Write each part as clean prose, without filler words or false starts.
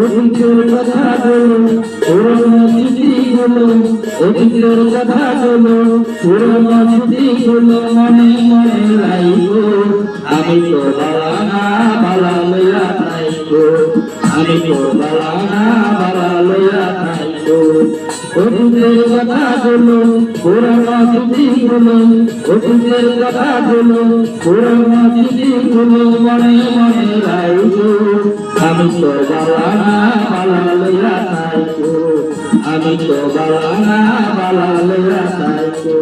অতীতের কথা বলো, পুরনো স্মৃতিগুলো, অতীতের কথা বলো, পুরনো স্মৃতিগুলো মনে মনে রাখো। আমি তো বালানা বালা লইয়া থাইকো, আমি তো বালানা বালা লইয়া থাইকো। অতীতের কথা বলো, পুরনো স্মৃতিগুলো, অতীতের কথা বলো, পুরনো স্মৃতিগুলো মনে মনে রাখো। আমি তো বালানা বালা লইয়া থাইকো, আমি তো বালানা বালা লইয়া থাইকো।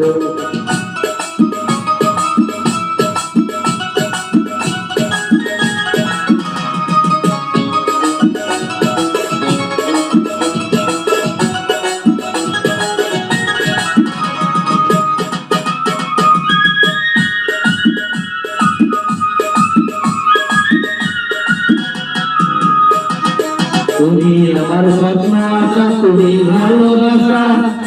তুমি আমার স্বপ্ন আশা, তুমি ভালোবাসা,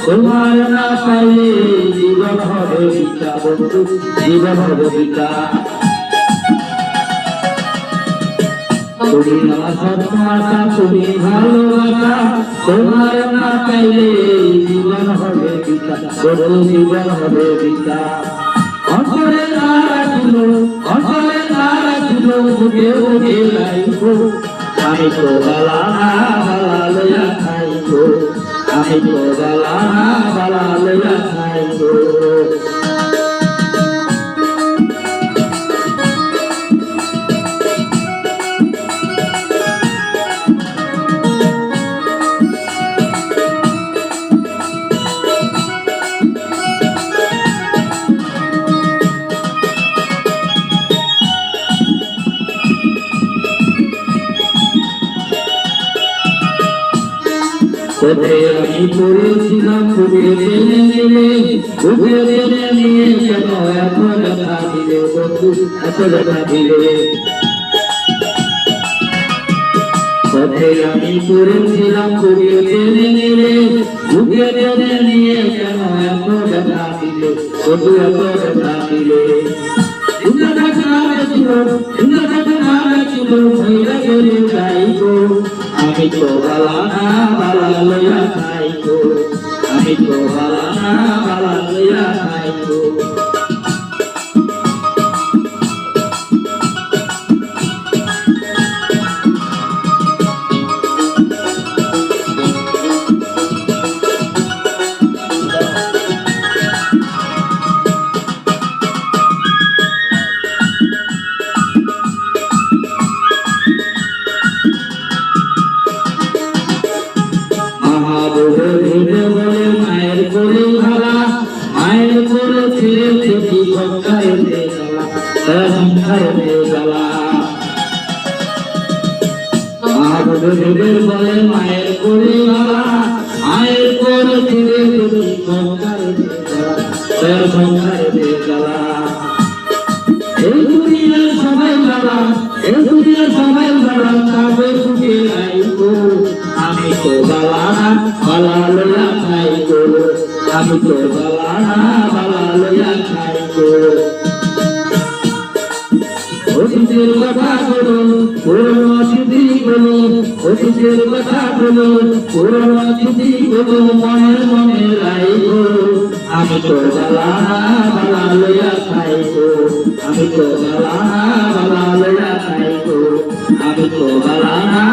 তোমার না পাইলে জীবন হবে বৃথা বন্ধু, জীবন হবে বৃথা। তুমি আমার স্বপ্ন আশা, তুমি ভালোবাসা, তোমার না পাইলে জীবন হবে বৃথা বন্ধু, জীবন হবে বৃথা। অন্তরে না রাখিল, অন্তরে না রাখিল, বুকে বুকে রাখিব। আমি তো বালানা বালা লইয়া থাইকো, আমি তো বালানা বালা লইয়া থাইকো। তোকে আমি পড়েছিলাম, তোকে টেনে নিলে, তোকে টেনে নিয়ে কেন এত ব্যথা দিলে বন্ধু, এত ব্যথা দিলে। তোকে আমি পড়েছিলাম, তোকে টেনে নিলে, তোকে টেনে নিয়ে কেন এত ব্যথা দিলে বন্ধু, এত ব্যথা দিলে। ইন্দ্রটা নামে ছিল, ইন্দ্রটা নামে ছিল, ভৈরা গেলে যাইবো। আমি তো বালানা বালা লইয়া থাইকো, আমি তো বালানা বালা লইয়া থাইকো। বলে মায়ের কোলে ভালা, মায়ের কোলে ছেড়ে দেখি সংসারে জ্বালা, সংসারে জ্বালা। মহাদেবের বলে মায়ের কোলে ভালা, মায়ের কোলে ছেড়ে দেখি সংসারে জ্বালা, সংসারে জ্বালা। এই দুনিয়ার সবাই জ্বালা, এই দুনিয়ার সবাই জ্বালা, তবে সুখে আইবো। আমি তো বালানা বালা লইয়া থাইকো, আমি তো বালানা বালা লইয়া থাইকো। অতীতের কথা বলো, পুরনো স্মৃতিগুলো, অতীতের কথা বলো, পুরনো স্মৃতিগুলো মনে মনে রাখো। আমি তো বালানা বালা লইয়া থাইকো, আমি তো বালানা বালা লইয়া থাইকো, আমি তো বালানা